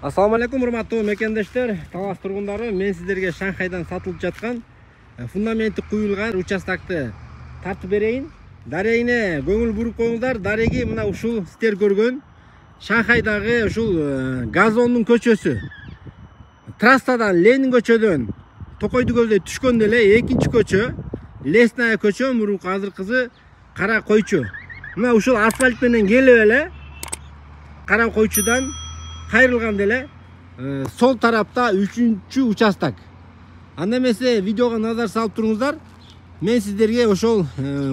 Assalamu alaikum урматтуу мекендештер, Талас тургундары. Мен сиздерге Шанхайдан сатылып жаткан фундаменти куюлган участокты тартып берейин. Дарегине көңүл буруп коюңуздар. Дареги мына ушул сиздер көргөн Шанхайдагы ушул газондун көчөсү. Трассадан Ленин көчөдөн Токойду көздөй түшкөндө эле экинчи көчө, Лесная көчө, мурунку азыркысы Кара койчу. Мына ушул асфальт менен келип эле Кара койчудан кайрылган деле сол тарапта 3-чү участок. Анда эмесе видеого назар салып туруңуздар. Мен сиздерге ошол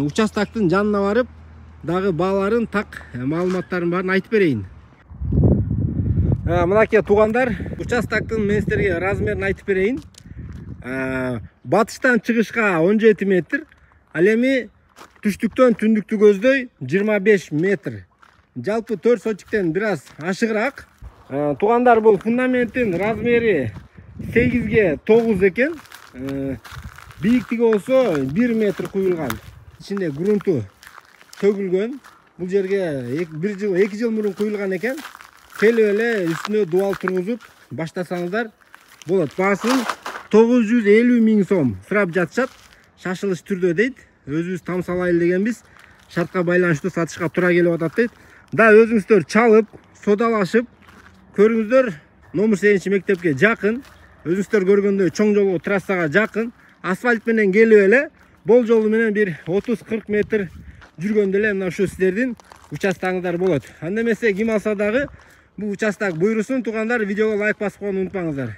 участоктун жанына барып, дагы бааларын, так маалыматтарын барын айтып берейин. Мынакей туугандар, участоктун мен сиздерге размерин айтып берейин. Батыштан чыгышка 17 метр, ал эми түштүктөн түндүктү көздөй 25 метр. Жалпы 4 сотиктен бир аз ашыгыраак. Туугандар, бул фундаменттин размери 8ге 9 экен. Бийиктиги болсо 1 метр куюлган. Ичинде грунту төгүлгөн. Бул жерге 2 жыл мурун куюлган экен. Келип эле үстүнө дубал тургузуп баштасаңыздар болот. Баасын 950 миң сом сурап жатышат. Шашылыш түрдө дейт. Өзүбүз тамсалайлы дегенбиз. Шартка байланыштуу сатышка туура келип атат дейт. Да өзүңүздөр чалып, содалашып көрүңүздөр. Номер 8 мектепке жакын. Өзүңүздөр көргөндөй чоң жолго, трассага жакын. Асфальт менен келип эле бол жолу менен бир 30-40 метр жүргөндө эле мына ушу сиздердин участогуңуздар болот. Анда эмесе ким алса дагы бул участок буйрусун. Туугандар, видеого лайк басып койгонду унутпаңыздар.